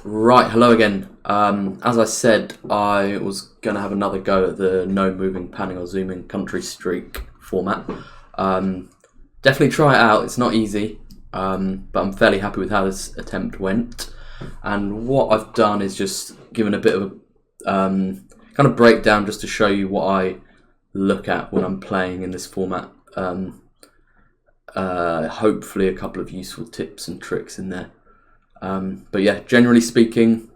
Right, hello again. As I said, I was going to have another go at the no moving, panning or zooming country streak format. Definitely try it out, it's not easy, but I'm fairly happy with how this attempt went. And what I've done is just given a bit of a kind of breakdown just to show you what I look at when I'm playing in this format. Hopefully a couple of useful tips and tricks in there. But yeah, generally speaking,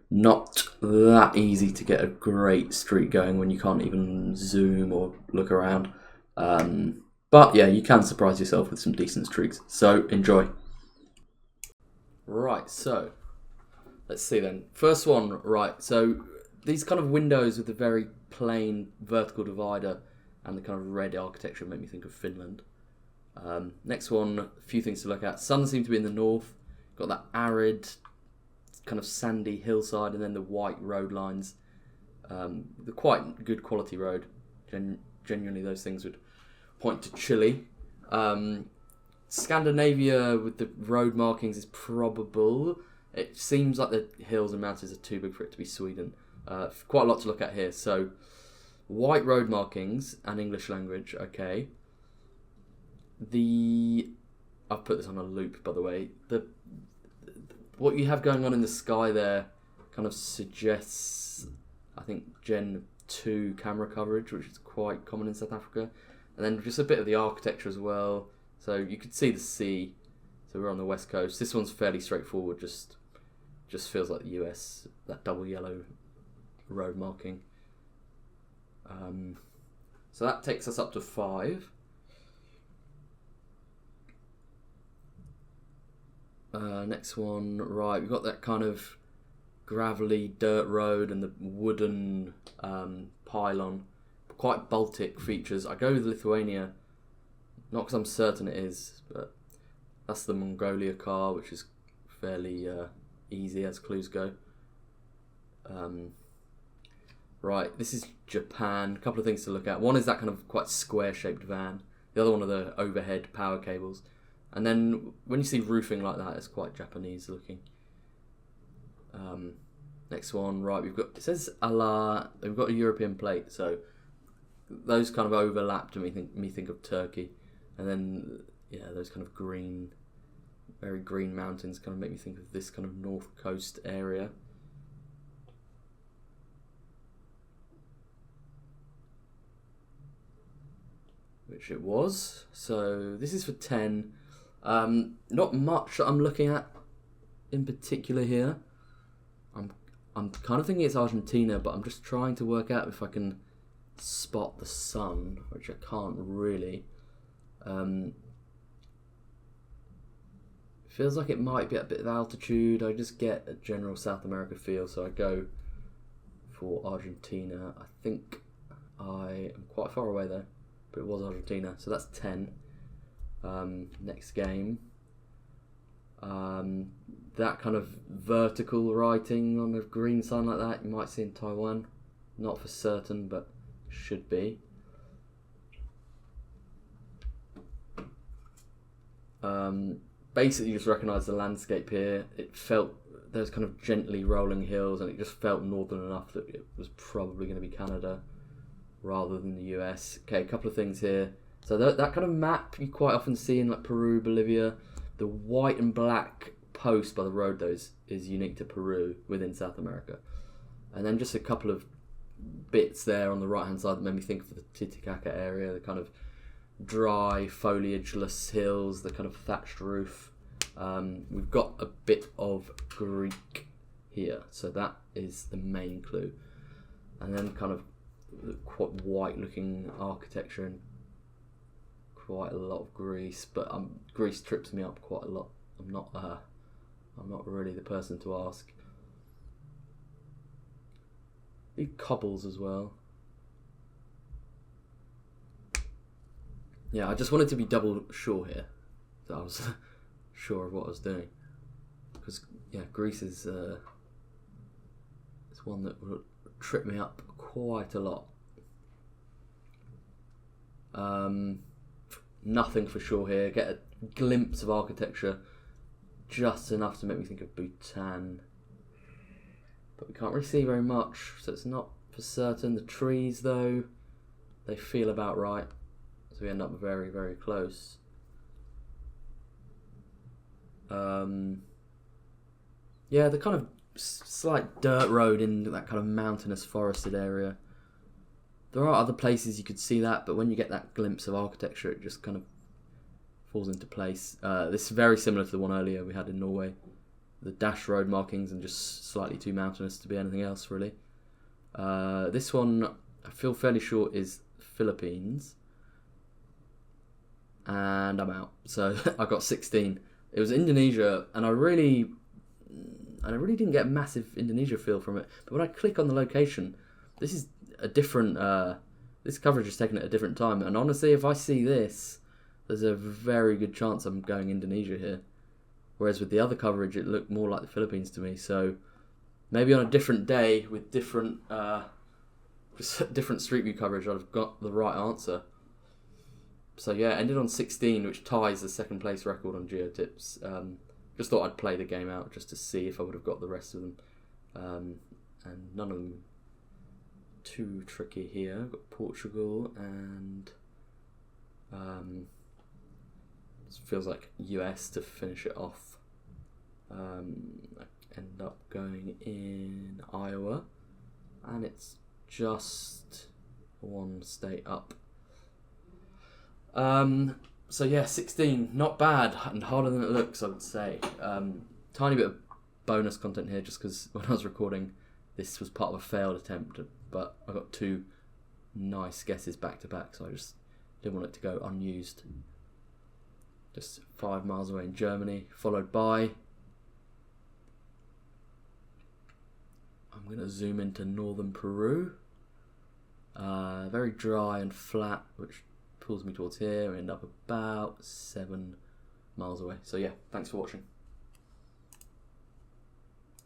not that easy to get a great streak going when you can't even zoom or look around. But yeah, you can surprise yourself with some decent streaks. So enjoy. Right, so let's see then. First one, right, so these kind of windows with the very plain vertical divider and the kind of red architecture make me think of Finland. Next one, a few things to look at. Sun seems to be in the north. Got that arid, kind of sandy hillside, and then the white road lines. The quite good quality road. Genuinely, those things would point to Chile. Scandinavia with the road markings is probable. It seems like the hills and mountains are too big for it to be Sweden. Quite a lot to look at here. So, white road markings and English language. Okay. I've put this on a loop, by the way. What you have going on in the sky there kind of suggests, I think, Gen 2 camera coverage, which is quite common in South Africa. And then just a bit of the architecture as well. So you could see the sea. So we're on the west coast. This one's fairly straightforward, just feels like the US, that double yellow road marking. So that takes us up to 5. Next one, right, we've got that kind of gravelly dirt road and the wooden pylon. Quite Baltic features. I go with Lithuania, not because I'm certain it is, but that's the Mongolia car, which is fairly easy as clues go. Right, this is Japan. A couple of things to look at. One is that kind of quite square-shaped van. The other one are the overhead power cables. And then when you see roofing like that, it's quite Japanese looking. Next one, right, it says Allah, we've got a European plate, so those kind of overlap to me think of Turkey. And then, yeah, those kind of green, very green mountains kind of make me think of this kind of north coast area. Which it was. So this is for 10. Not much that I'm looking at in particular here. I'm kind of thinking it's Argentina, but I'm just trying to work out if I can spot the sun, which I can't really. Feels like it might be at a bit of altitude. I just get a general South America feel, so I go for Argentina. I think I am quite far away though, but it was Argentina, so that's 10. Next game. That kind of vertical writing on a green sign like that you might see in Taiwan. Not for certain, but should be. Basically, you just recognise the landscape here. It felt there's kind of gently rolling hills, and it just felt northern enough that it was probably going to be Canada rather than the US. Okay, a couple of things here. So that kind of map you quite often see in like Peru, Bolivia. The white and black post by the road though is unique to Peru within South America. And then just a couple of bits there on the right hand side that made me think of the Titicaca area, the kind of dry foliageless hills, the kind of thatched roof. We've got a bit of Greek here, so that is the main clue. And then kind of quite white looking architecture and quite a lot of Greece, but Greece trips me up quite a lot. I'm not really the person to ask. The cobbles as well. Yeah, I just wanted to be double sure here, so I was sure of what I was doing. Because yeah, Greece is it's one that would trip me up quite a lot. Nothing for sure here. Get a glimpse of architecture, just enough to make me think of Bhutan. but we can't really see very much, so it's not for certain. The trees, though, they feel about right, so we end up very, very close. Yeah, the kind of slight dirt road in that kind of mountainous forested area. There are other places you could see that, but when you get that glimpse of architecture, it just kind of falls into place. This is very similar to the one earlier we had in Norway. The dash road markings and just slightly too mountainous to be anything else, really. This one, I feel fairly sure, is Philippines. And I'm out. So I got 16. It was Indonesia, and I really didn't get a massive Indonesia feel from it. But when I click on the location, this is a different. This coverage is taken at a different time, and honestly, if I see this, there's a very good chance I'm going Indonesia here. Whereas with the other coverage, it looked more like the Philippines to me. So maybe on a different day with different Street View coverage, I'd have got the right answer. So yeah, ended on 16, which ties the second place record on GeoTips. Just thought I'd play the game out just to see if I would have got the rest of them. And none of them too tricky here. I've got Portugal and it feels like US to finish it off. I end up going in Iowa, and it's just one state up. So yeah, 16, not bad, and harder than it looks, I would say. Tiny bit of bonus content here, just because when I was recording, this was part of a failed attempt, but I got 2 nice guesses back to back, so I just didn't want it to go unused. Just 5 miles away in Germany, followed by... I'm going to zoom into northern Peru. Very dry and flat, which pulls me towards here. We end up about 7 miles away. So yeah, thanks for watching.